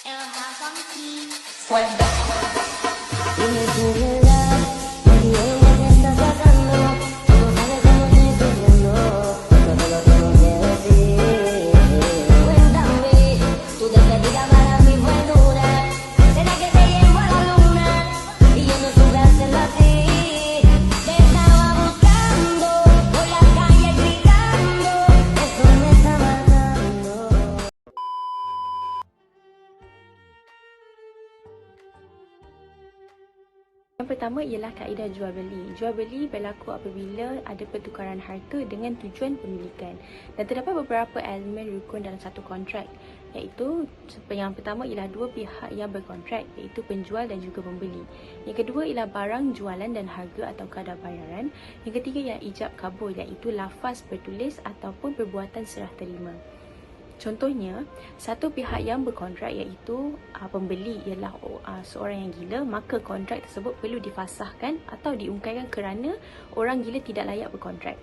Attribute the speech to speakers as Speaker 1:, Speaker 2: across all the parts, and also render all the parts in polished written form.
Speaker 1: Dime tu verdad, nadie te está sacando. Tú no sabes cómo estoy sufriendo, esto te lo tengo que decir. Cuéntame, tu despedida para mí fue dura. ¿Será que te llevo a la luna? Y yo no supe hacerlo así. Te estaba buscando por la calle gritando, eso me está matando.
Speaker 2: Yang pertama ialah kaedah jual beli. Jual beli berlaku apabila ada pertukaran harta dengan tujuan pemilikan. Dan terdapat beberapa elemen rukun dalam satu kontrak, iaitu yang pertama ialah dua pihak yang berkontrak, iaitu penjual dan juga pembeli. Yang kedua ialah barang jualan dan harga atau kadar bayaran. Yang ketiga ialah ijab kabul, iaitu lafaz bertulis ataupun perbuatan serah terima. Contohnya, satu pihak yang berkontrak iaitu pembeli ialah seorang yang gila, maka kontrak tersebut perlu difasahkan atau diungkaikan kerana orang gila tidak layak berkontrak.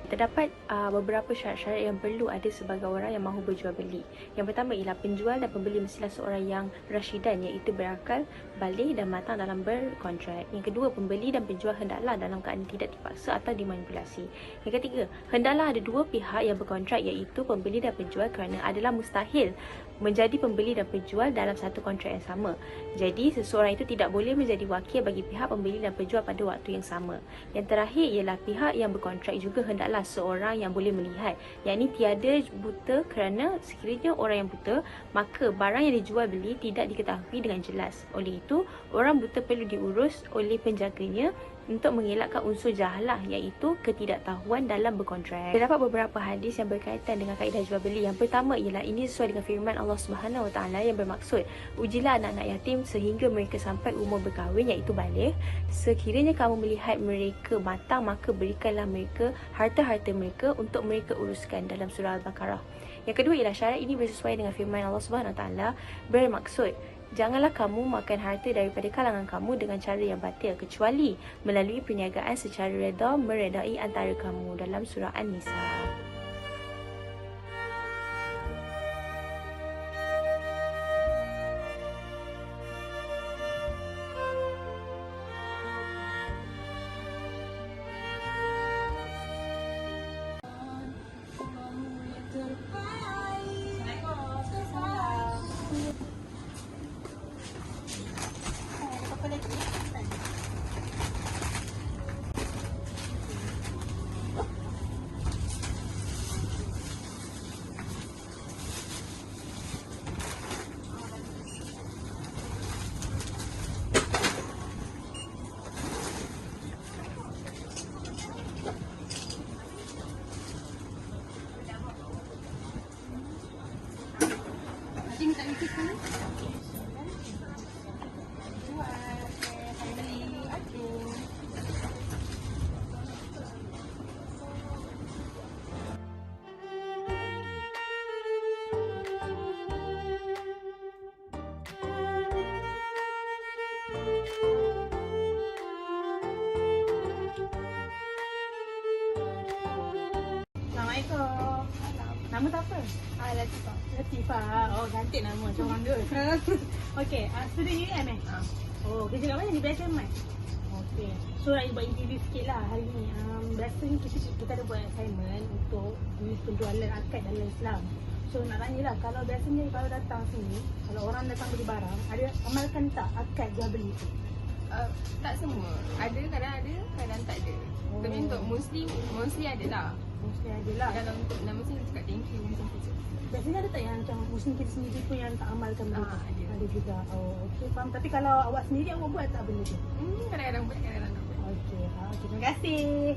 Speaker 2: Terdapat beberapa syarat-syarat yang perlu ada sebagai orang yang mahu berjual beli. Yang pertama ialah penjual dan pembeli mestilah seorang yang rasyidan, iaitu berakal, balik dan matang dalam berkontrak. Yang kedua, pembeli dan penjual hendaklah dalam keadaan tidak dipaksa atau dimanipulasi. Yang ketiga, hendaklah ada dua pihak yang berkontrak, iaitu pembeli dan penjual, kerana adalah mustahil menjadi pembeli dan penjual dalam satu kontrak yang sama. Jadi, seseorang itu tidak boleh menjadi wakil bagi pihak pembeli dan penjual pada waktu yang sama. Yang terakhir ialah pihak yang berkontrak juga hendaklah seorang yang boleh melihat, yakni tiada buta, kerana sekiranya orang yang buta, maka barang yang dijual beli tidak diketahui dengan jelas. Oleh itu, orang buta perlu diurus oleh penjaganya untuk mengelakkan unsur jahalah, iaitu ketidaktahuan dalam berkontrak. Terdapat beberapa hadis yang berkaitan dengan kaedah jual beli. Yang pertama ialah ini sesuai dengan firman Allah Subhanahu Wa Taala yang bermaksud, ujilah anak-anak yatim sehingga mereka sampai umur berkahwin, iaitu baligh. Sekiranya kamu melihat mereka matang, maka berikanlah mereka harta-harta mereka untuk mereka uruskan, dalam surah Al-Baqarah. Yang kedua ialah syarat ini bersesuaian dengan firman Allah Subhanahu Wa Taala bermaksud, janganlah kamu makan harta daripada kalangan kamu dengan cara yang batil, kecuali melalui perniagaan secara redha meredai antara kamu, dalam surah An-Nisa.
Speaker 3: Assalamualaikum. Nama tu apa? Latifah. Latifah. Oh, cantik nama macam orang dia. Okey, student UM Oh, kerja kat mana ni? BSMI? Okey. So, nak buat interview sikit lah hari ni. Biasanya kita ada buat assignment untuk jenis penjualan akad dalam Islam. So, nak tanya lah, kalau biasanya kalau datang sini, kalau orang datang beli barang, ada amalkan tak akad jual beli tu?
Speaker 4: Tak semua. Ada, kadang tak ada. Tapi untuk mostly ada lah.
Speaker 3: Mesti ada lah.
Speaker 4: Kalau untuk nama saya cakap thank you macam tu.
Speaker 3: Biasanya ada tak yang macam Muslim kita sendiri pun yang tak amalkan benda tu?
Speaker 4: Ada.
Speaker 3: Ada juga. Oh, okey, faham. Tapi kalau awak sendiri, awak buat tak benda tu?
Speaker 4: Kadang-kadang buat, kadang-kadang tak buat.
Speaker 3: Okey, terima kasih.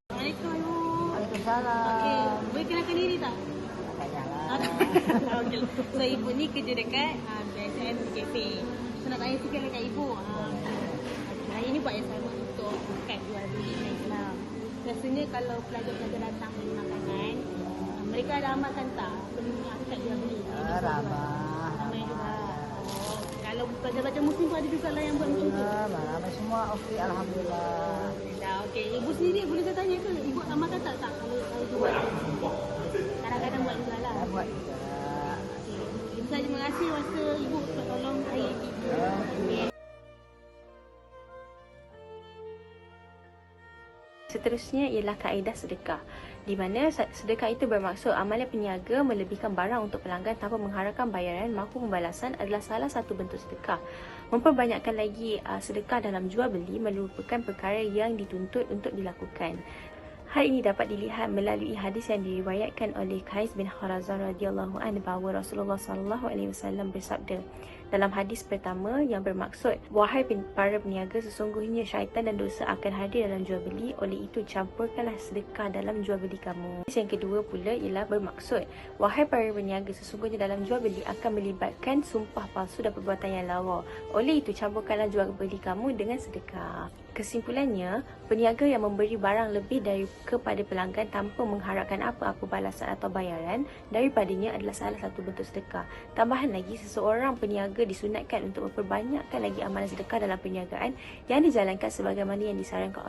Speaker 3: Assalamualaikum.
Speaker 1: Waalaikumsalam.
Speaker 3: Okey, boleh kenalkan diri tak?
Speaker 1: Tak jalan.
Speaker 3: Okey. So, ibu ni kerja dekat BSM Cafe. So, nak tanya sikit dekat ibu. Hari ni buat assignment untuk akad jual beli dalam Islam. Biasanya kalau pelajar-pelajar datang beli makanan, mereka ada amalkan tak benda akad jual beli?
Speaker 1: Ramai.
Speaker 3: Ramai juga. Pelajar-pelajar muslim pun ada juga lah yang buat macam tu.
Speaker 5: Ramai semua okey, alhamdulillah.
Speaker 3: Alhamdulillah. Okey, ibu sendiri boleh saya tanya ke? Ibu amalkan tak kalau ibu buat? Kadang-kadang buat juga lah.
Speaker 5: Saya buat juga.
Speaker 3: Okey. Ibu saya terima kasih masa ibu tolong saya gitu. Okey.
Speaker 2: Seterusnya ialah kaedah sedekah, di mana sedekah itu bermaksud amalan peniaga melebihkan barang untuk pelanggan tanpa mengharapkan bayaran maupun pembalasan adalah salah satu bentuk sedekah. Memperbanyakkan lagi sedekah dalam jual beli merupakan perkara yang dituntut untuk dilakukan. Hal ini dapat dilihat melalui hadis yang diriwayatkan oleh Qais bin Kharazan radhiyallahu anhu bahawa Rasulullah sallallahu alaihi wasallam bersabda dalam hadis pertama yang bermaksud, wahai para peniaga, sesungguhnya syaitan dan dosa akan hadir dalam jual beli, oleh itu campurkanlah sedekah dalam jual beli kamu. Hadis yang kedua pula ialah bermaksud, wahai para peniaga, sesungguhnya dalam jual beli akan melibatkan sumpah palsu dan perbuatan yang lawa, oleh itu campurkanlah jual beli kamu dengan sedekah. Kesimpulannya, peniaga yang memberi barang lebih dari kepada pelanggan tanpa mengharapkan apa-apa balasan atau bayaran daripadanya adalah salah satu bentuk sedekah. Tambahan lagi, seseorang peniaga disunatkan untuk memperbanyakkan lagi amalan sedekah dalam perniagaan yang dijalankan sebagaimana yang disarankan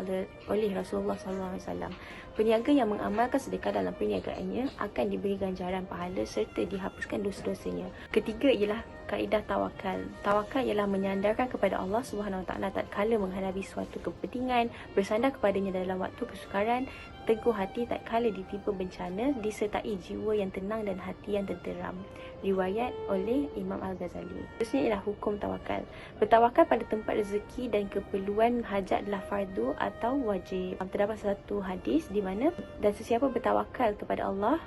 Speaker 2: oleh Rasulullah SAW. Peniaga yang mengamalkan sedekah dalam perniagaannya akan diberi ganjaran pahala serta dihapuskan dosa-dosanya. Ketiga ialah kaedah tawakal. Tawakal ialah menyandarkan kepada Allah SWT tatkala menghadapi suatu kepentingan, bersandar kepadanya dalam waktu kesukaran, teguh hati tatkala ditimpa bencana, disertai jiwa yang tenang dan hati yang tenteram. Riwayat oleh Imam Al-Ghazali. Seterusnya ialah hukum tawakal. Bertawakal pada tempat rezeki dan keperluan hajat adalah fardu atau wajib. Terdapat satu hadis di mana dan sesiapa bertawakal kepada Allah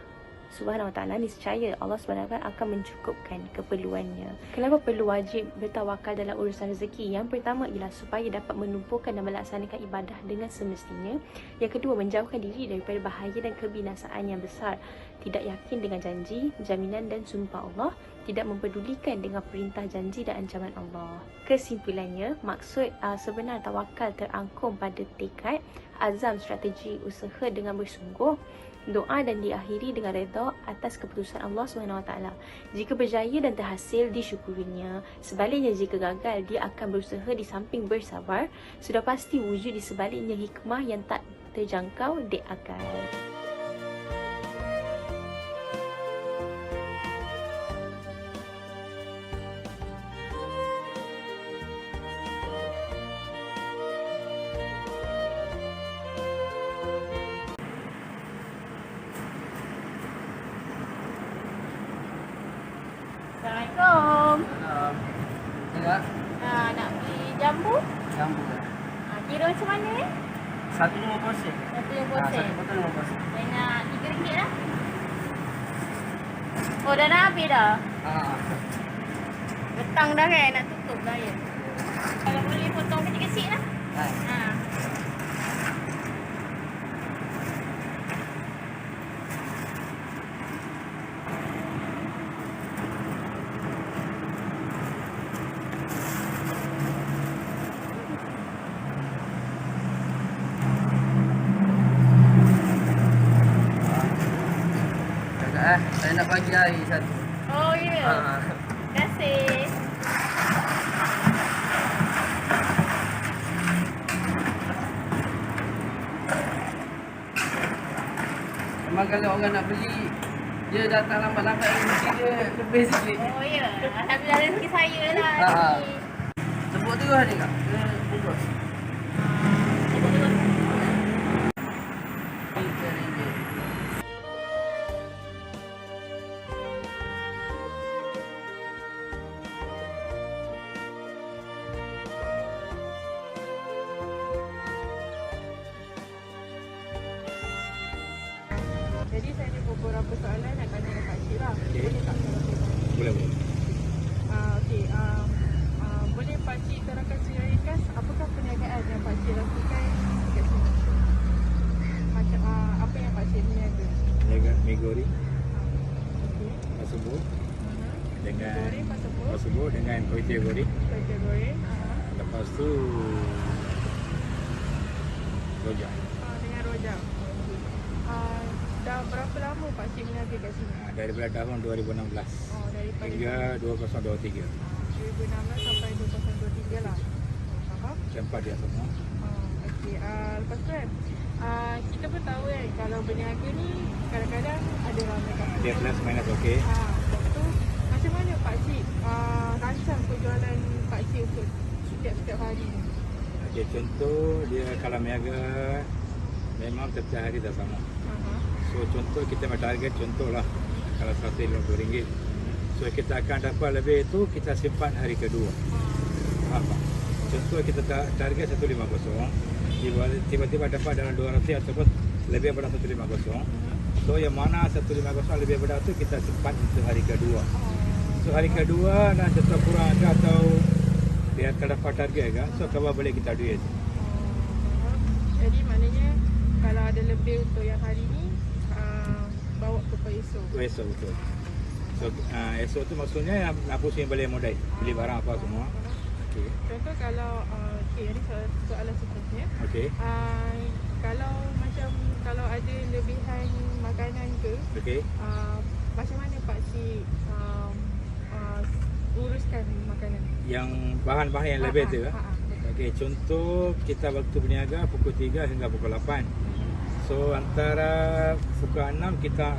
Speaker 2: Subhanahu Wa Taala, niscaya Allah Subhanahu Wa Taala akan mencukupkan keperluannya. Kenapa perlu wajib bertawakal dalam urusan rezeki? Yang pertama ialah supaya dapat menumpukan dan melaksanakan ibadah dengan semestinya. Yang kedua, menjauhkan diri daripada bahaya dan kebinasaan yang besar. Tidak yakin dengan janji, jaminan dan sumpah Allah. Tidak mempedulikan dengan perintah janji dan ancaman Allah. Kesimpulannya, maksud sebenar tawakal terangkum pada tekad, azam, strategi, usaha dengan bersungguh, doa dan diakhiri dengan redha atas keputusan Allah SWT. Jika berjaya dan terhasil, disyukurinya. Sebaliknya, jika gagal, dia akan berusaha di samping bersabar. Sudah pasti wujud di sebaliknya hikmah yang tak terjangkau dek akal.
Speaker 3: Assalamualaikum.
Speaker 5: Enggak,
Speaker 3: Nak beli jambu?
Speaker 5: jambu.
Speaker 3: Kira macam mana ni?
Speaker 5: 150 sen.
Speaker 3: Satu yang
Speaker 5: Satu
Speaker 3: sen.
Speaker 5: botol 50 sen.
Speaker 3: Saya nak RM3 lah. Oh, dah nak habis dah? Petang dah kan? Nak tutup dah ya? Kalau boleh potong kecil-kecil lah. Ha.
Speaker 5: Saya nak bagi air satu.
Speaker 3: Oh, ya? Terima kasih.
Speaker 5: Memang kalau orang nak beli, dia datang lambat-lambat, mesti dia lebih sikit.
Speaker 3: Oh, ya? Alhamdulillah rezeki saya lah ni.
Speaker 5: Sebut terus ni kak. Dia bungkus.
Speaker 3: Sebut terus.
Speaker 5: RM3.
Speaker 4: Jadi saya ada beberapa soalan nak tanya dekat Cik lah. Boleh tak?
Speaker 6: Boleh.
Speaker 4: Okey. Boleh Pak Cik terangkan secara ringkas apakah perniagaan yang Pak Cik lakukan dekat sini? Macam apa yang Pak Cik berniaga?
Speaker 6: Jaga Megori,
Speaker 4: Okey.
Speaker 6: Pasar Board dengan
Speaker 4: Goreng, pasar board,
Speaker 6: Pasar Board dengan kuih tiaw goreng.
Speaker 4: kuih goreng.
Speaker 6: Lepas tu rojak.
Speaker 4: Dengan rojak. dah berapa lama Pak Cik berniaga kat sini?
Speaker 6: Daripada tahun 2016
Speaker 4: Oh, daripada
Speaker 6: hingga 2023.
Speaker 4: 2016 sampai 2023 lah. Faham?
Speaker 6: Tempat dia semua.
Speaker 4: Okey. Lepas tu kan, kita pun tahu kan kalau berniaga ni kadang-kadang ada ramai customer.
Speaker 6: Dia plus minus okey.
Speaker 4: Lepas tu macam mana Pak Cik rancang penjualan Pak Cik untuk setiap hari ni?
Speaker 6: Okey, contoh dia kalau berniaga memang setiap hari tak sama. So contoh kita target contohlah kalau RM150. So kita akan dapat lebih itu kita simpan hari kedua. Faham tak? Contoh kita target 150, tiba-tiba dapat dalam 200 ataupun lebih daripada 150. So yang mana 150 lebih daripada itu kita simpan untuk hari kedua. So hari kedua dan setelah kurang agak atau dia terdapat target kan, so cover balik kita duit.
Speaker 4: Jadi maknanya kalau ada lebih untuk yang hari ni bawa ke esok.
Speaker 6: Esok betul. So esok tu maksudnya nak pusing balik modal, beli barang apa semua. Okey.
Speaker 4: Contoh kalau ini soalan seterusnya.
Speaker 6: Okey.
Speaker 4: Kalau macam kalau ada lebihan makanan ke,
Speaker 6: Okey.
Speaker 4: macam mana Pak Cik uruskan makanan?
Speaker 6: Yang bahan-bahan yang lebih tu. Okey, contoh kita waktu berniaga pukul 3 hingga pukul 8. So antara pukul 6 kita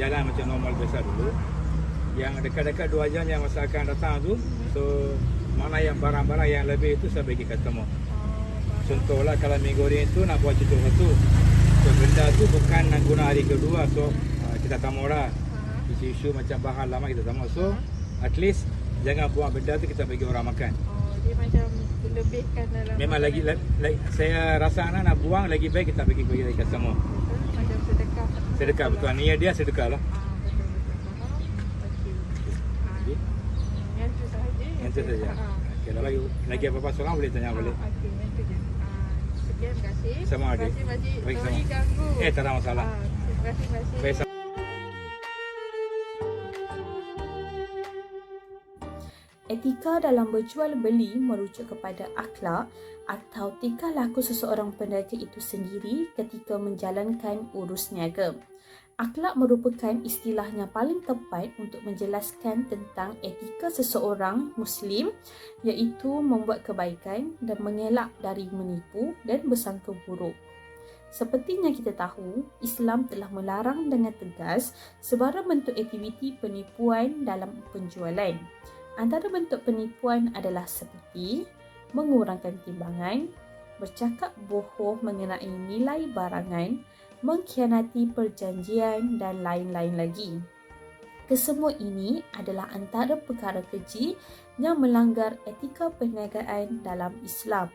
Speaker 6: jalan macam normal biasa dulu. Yang dekat-dekat 2 jam yang masa akan datang tu, so mana yang barang-barang yang lebih itu saya bagi customer. Contohlah kalau mie goreng itu nak buat cucuk satu. So benda tu bukan nak guna hari kedua, so kita tamu lah. Isu-isu macam bahan lama kita tamu. So at least jangan buang benda tu kita bagi orang makan.
Speaker 4: Dia macam lebihkan dalam
Speaker 6: Memang lagi saya rasa nak buang lagi baik kita bagi customer.
Speaker 4: macam sedekah.
Speaker 6: Sedekah betul. Niat dia sedekah lah.
Speaker 4: Betul. Faham? Okey. Yang tu sahaja.
Speaker 6: Yang tu saja. Okey, kalau lagi apa-apa soalan boleh tanya balik.
Speaker 4: Okey, yang tu je. Sekian, terima kasih.
Speaker 6: Sama ada.
Speaker 4: Terima kasih Pak Cik.
Speaker 6: Baik,
Speaker 4: Sorry
Speaker 6: sama.
Speaker 4: ganggu.
Speaker 6: Tak ada masalah.
Speaker 4: Terima kasih.
Speaker 6: Baik,
Speaker 2: Etika dalam berjual beli merujuk kepada akhlak atau tingkah laku seseorang peniaga itu sendiri ketika menjalankan urus niaga. Akhlak merupakan istilah yang paling tepat untuk menjelaskan tentang etika seseorang Muslim, iaitu membuat kebaikan dan mengelak dari menipu dan bersangka buruk. Seperti yang kita tahu, Islam telah melarang dengan tegas sebarang bentuk aktiviti penipuan dalam penjualan. Antara bentuk penipuan adalah seperti mengurangkan timbangan, bercakap bohong mengenai nilai barangan, mengkhianati perjanjian dan lain-lain lagi. Kesemua ini adalah antara perkara keji yang melanggar etika perniagaan dalam Islam.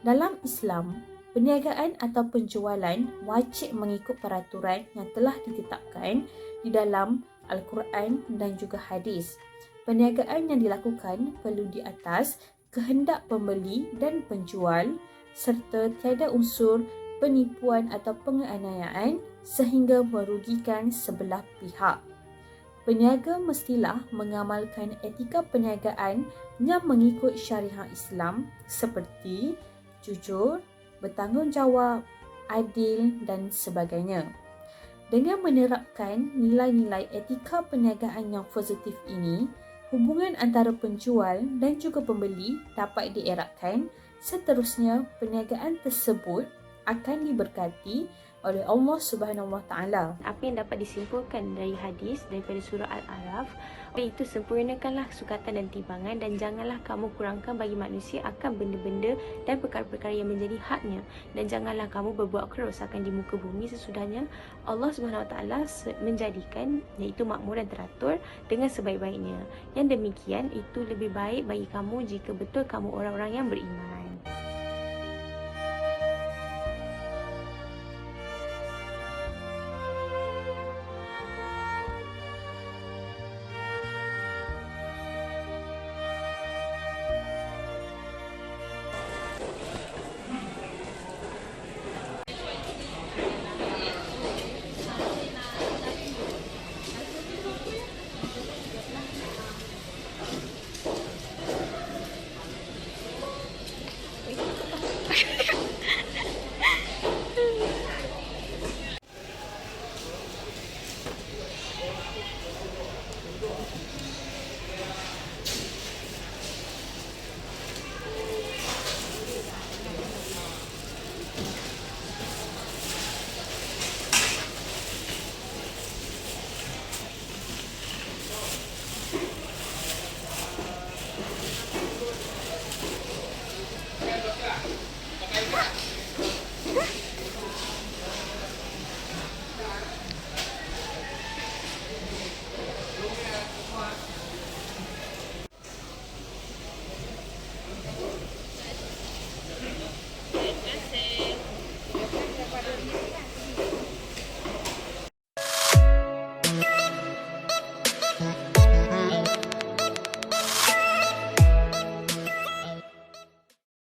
Speaker 2: Dalam Islam, perniagaan atau penjualan wajib mengikut peraturan yang telah ditetapkan di dalam Al-Quran dan juga hadis. Perniagaan yang dilakukan perlu di atas kehendak pembeli dan penjual serta tiada unsur penipuan atau penganiayaan sehingga merugikan sebelah pihak. Peniaga mestilah mengamalkan etika perniagaan yang mengikut syariah Islam seperti jujur, bertanggungjawab, adil dan sebagainya. Dengan menerapkan nilai-nilai etika perniagaan yang positif ini, hubungan antara penjual dan juga pembeli dapat dieratkan. Seterusnya, perniagaan tersebut akan diberkati oleh Allah Subhanahu Wa Taala.
Speaker 7: Apa yang dapat disimpulkan dari hadis daripada surah Al-A'raf, iaitu sempurnakanlah sukatan dan timbangan dan janganlah kamu kurangkan bagi manusia akan benda-benda dan perkara-perkara yang menjadi haknya, dan janganlah kamu berbuat kerosakan di muka bumi sesudahnya Allah Subhanahu Wa Taala menjadikan iaitu makmur dan teratur dengan sebaik-baiknya. Yang demikian itu lebih baik bagi kamu jika betul kamu orang-orang yang beriman.